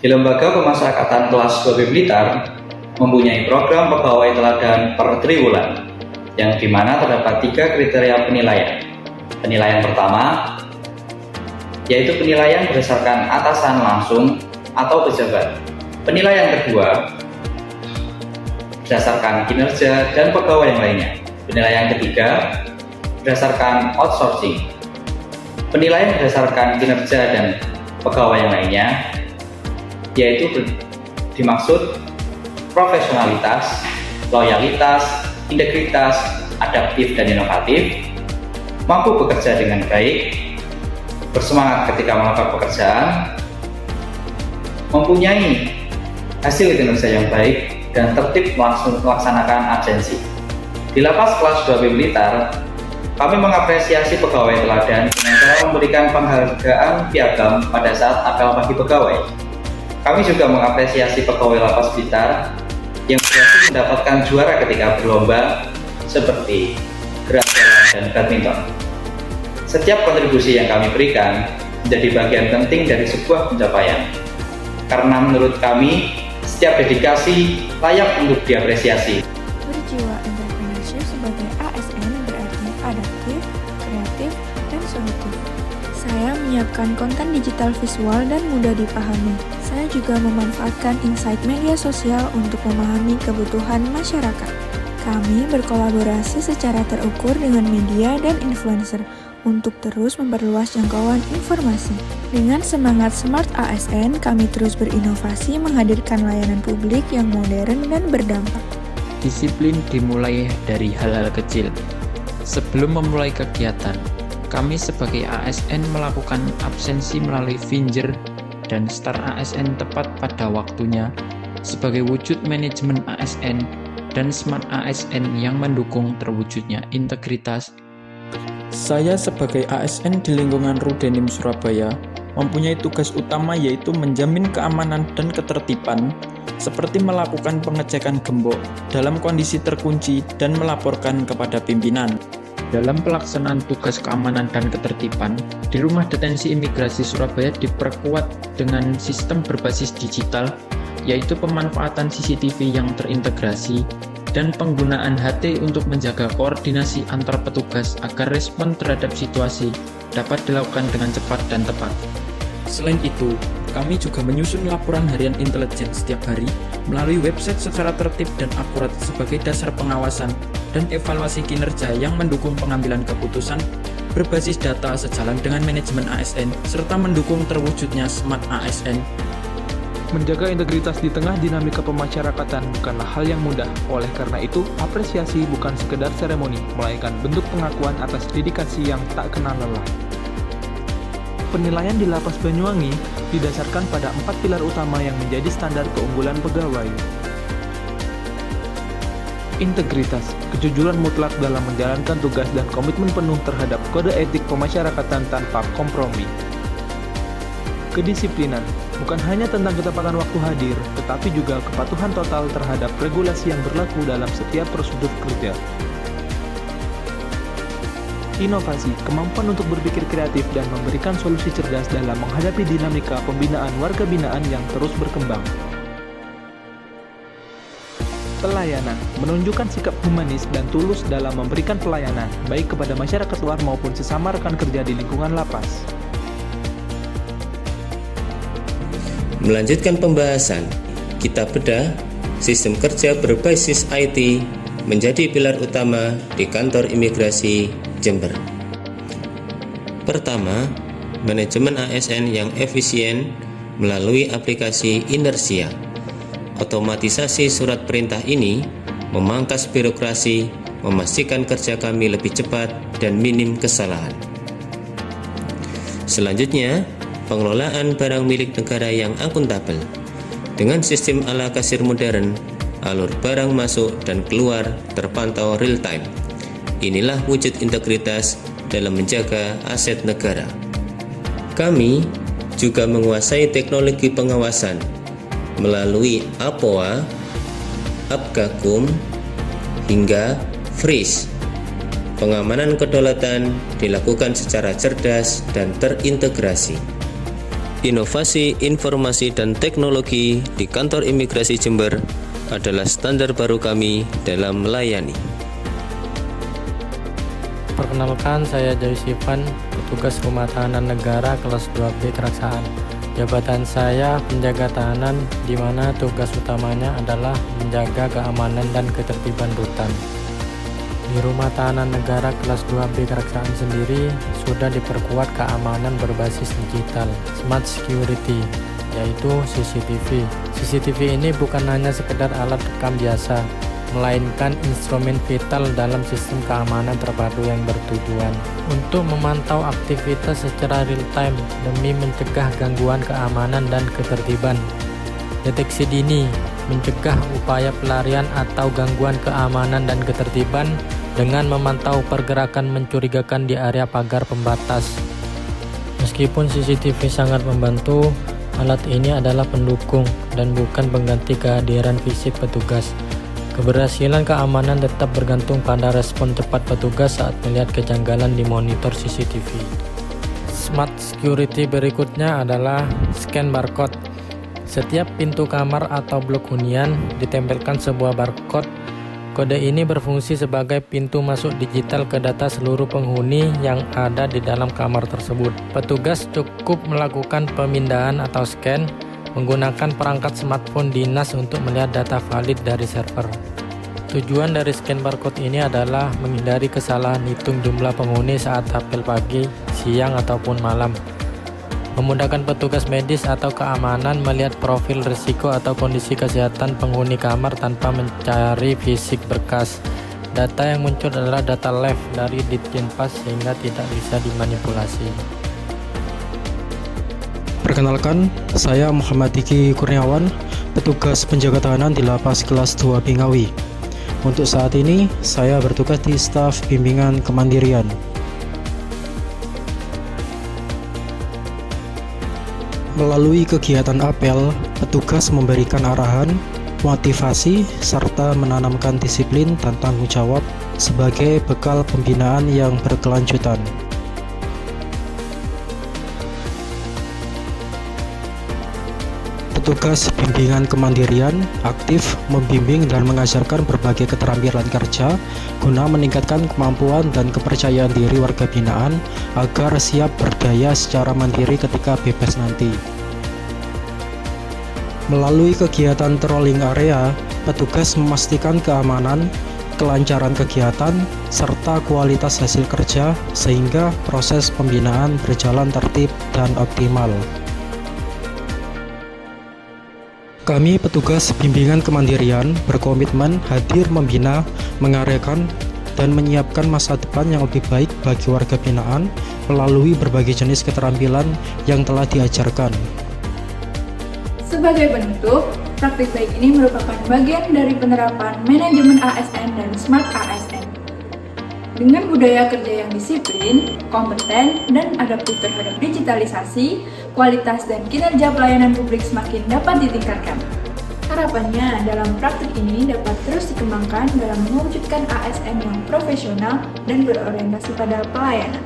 Di Lembaga Pemasyarakatan Kelas 2B Blitar mempunyai program pegawai teladan per triwulan, yang dimana terdapat 3 kriteria penilaian. Penilaian pertama yaitu penilaian berdasarkan atasan langsung atau pejabat. Penilaian kedua berdasarkan kinerja dan pegawai yang lainnya. Penilaian ketiga berdasarkan outsourcing. Penilaian berdasarkan kinerja dan pegawai yang lainnya yaitu dimaksud profesionalitas, loyalitas, integritas, adaptif dan inovatif, mampu bekerja dengan baik, bersemangat ketika melakukan pekerjaan, mempunyai hasil kinerja yang baik, dan tertib melaksanakan absensi. Di Lapas Kelas 2B Blitar, kami mengapresiasi pegawai teladan dengan cara memberikan penghargaan piagam pada saat apel pagi pegawai. Kami juga mengapresiasi pegawai Lapas Blitar yang berhasil mendapatkan juara ketika berlomba seperti gerak jalan dan badminton. Setiap kontribusi yang kami berikan menjadi bagian penting dari sebuah pencapaian. Karena menurut kami, setiap dedikasi layak untuk diapresiasi. Berjiwa entrepreneurship sebagai ASN berarti adaptif, kreatif, dan solutif. Saya menyiapkan konten digital visual dan mudah dipahami. Saya juga memanfaatkan insight media sosial untuk memahami kebutuhan masyarakat. Kami berkolaborasi secara terukur dengan media dan influencer untuk terus memperluas jangkauan informasi. Dengan semangat Smart ASN, kami terus berinovasi menghadirkan layanan publik yang modern dan berdampak. Disiplin dimulai dari hal-hal kecil. Sebelum memulai kegiatan, kami sebagai ASN melakukan absensi melalui Finger dan Start ASN tepat pada waktunya sebagai wujud manajemen ASN dan Smart ASN yang mendukung terwujudnya integritas. Saya sebagai ASN di lingkungan Rudenim Surabaya mempunyai tugas utama yaitu menjamin keamanan dan ketertiban seperti melakukan pengecekan gembok dalam kondisi terkunci dan melaporkan kepada pimpinan. Dalam pelaksanaan tugas keamanan dan ketertiban, di Rumah Detensi Imigrasi Surabaya diperkuat dengan sistem berbasis digital, yaitu pemanfaatan CCTV yang terintegrasi dan penggunaan HT untuk menjaga koordinasi antar petugas agar respon terhadap situasi dapat dilakukan dengan cepat dan tepat. Selain itu, kami juga menyusun laporan harian intelijen setiap hari melalui website secara tertib dan akurat sebagai dasar pengawasan dan evaluasi kinerja yang mendukung pengambilan keputusan berbasis data sejalan dengan manajemen ASN serta mendukung terwujudnya Smart ASN. Menjaga integritas di tengah dinamika pemasyarakatan bukanlah hal yang mudah. Oleh karena itu, apresiasi bukan sekedar seremoni, melainkan bentuk pengakuan atas dedikasi yang tak kenal lelah. Penilaian di Lapas Banyuwangi didasarkan pada 4 pilar utama yang menjadi standar keunggulan pegawai. Integritas, kejujuran mutlak dalam menjalankan tugas dan komitmen penuh terhadap kode etik pemasyarakatan tanpa kompromi. Kedisiplinan, bukan hanya tentang ketepatan waktu hadir, tetapi juga kepatuhan total terhadap regulasi yang berlaku dalam setiap prosedur kerja. Inovasi, kemampuan untuk berpikir kreatif dan memberikan solusi cerdas dalam menghadapi dinamika pembinaan warga binaan yang terus berkembang. Pelayanan, menunjukkan sikap humanis dan tulus dalam memberikan pelayanan, baik kepada masyarakat luar maupun sesama rekan kerja di lingkungan lapas. Melanjutkan pembahasan, kita bedah sistem kerja berbasis IT menjadi pilar utama di kantor imigrasi Jember. Pertama, manajemen ASN yang efisien melalui aplikasi Inersia. Otomatisasi surat perintah ini memangkas birokrasi, memastikan kerja kami lebih cepat dan minim kesalahan. Selanjutnya, pengelolaan barang milik negara yang akuntabel. Dengan sistem ala kasir modern, alur barang masuk dan keluar terpantau real time. Inilah wujud integritas dalam menjaga aset negara. Kami juga menguasai teknologi pengawasan melalui APOA, Apgakum, hingga Freeze. Pengamanan kedaulatan dilakukan secara cerdas dan terintegrasi. Inovasi Informasi dan Teknologi di Kantor Imigrasi Jember adalah standar baru kami dalam melayani. Perkenalkan, saya Joyce Ivan, petugas rumah tahanan negara kelas 2B Keraksaan. Jabatan saya penjaga tahanan, di mana tugas utamanya adalah menjaga keamanan dan ketertiban rutan. Di rumah tahanan negara kelas 2B Keraksaan sendiri sudah diperkuat keamanan berbasis digital, smart security, yaitu CCTV. CCTV ini bukan hanya sekedar alat rekam biasa, melainkan instrumen vital dalam sistem keamanan terpadu yang bertujuan untuk memantau aktivitas secara real time demi mencegah gangguan keamanan dan ketertiban. Deteksi dini mencegah upaya pelarian atau gangguan keamanan dan ketertiban dengan memantau pergerakan mencurigakan di area pagar pembatas. Meskipun CCTV sangat membantu, alat ini adalah pendukung dan bukan pengganti kehadiran fisik petugas. Keberhasilan keamanan tetap bergantung pada respon cepat petugas saat melihat kejanggalan di monitor CCTV. Smart security berikutnya adalah scan barcode. Setiap pintu kamar atau blok hunian ditempelkan sebuah barcode. Kode ini berfungsi sebagai pintu masuk digital ke data seluruh penghuni yang ada di dalam kamar tersebut. Petugas cukup melakukan pemindahan atau scan menggunakan perangkat smartphone dinas untuk melihat data valid dari server. Tujuan dari scan barcode ini adalah menghindari kesalahan hitung jumlah penghuni saat apel pagi, siang, ataupun malam. Memudahkan petugas medis atau keamanan melihat profil risiko atau kondisi kesehatan penghuni kamar tanpa mencari fisik berkas. Data yang muncul adalah data live dari Ditjenpas sehingga tidak bisa dimanipulasi. Perkenalkan, saya Muhammad Diki Kurniawan, petugas penjaga tahanan di Lapas Kelas 2 Ngawi. Untuk saat ini, saya bertugas di staf bimbingan kemandirian. Melalui kegiatan apel, petugas memberikan arahan, motivasi, serta menanamkan disiplin dan tanggung jawab sebagai bekal pembinaan yang berkelanjutan. Petugas bimbingan kemandirian aktif membimbing dan mengajarkan berbagai keterampilan kerja guna meningkatkan kemampuan dan kepercayaan diri warga binaan agar siap berdaya secara mandiri ketika bebas nanti. Melalui kegiatan trolling area, petugas memastikan keamanan, kelancaran kegiatan, serta kualitas hasil kerja sehingga proses pembinaan berjalan tertib dan optimal. Kami petugas bimbingan kemandirian berkomitmen hadir membina, mengarahkan, dan menyiapkan masa depan yang lebih baik bagi warga binaan melalui berbagai jenis keterampilan yang telah diajarkan. Sebagai bentuk, praktik baik ini merupakan bagian dari penerapan manajemen ASN dan Smart ASN. Dengan budaya kerja yang disiplin, kompeten, dan adaptif terhadap digitalisasi, kualitas dan kinerja pelayanan publik semakin dapat ditingkatkan. Harapannya dalam praktik ini dapat terus dikembangkan dalam mewujudkan ASN yang profesional dan berorientasi pada pelayanan.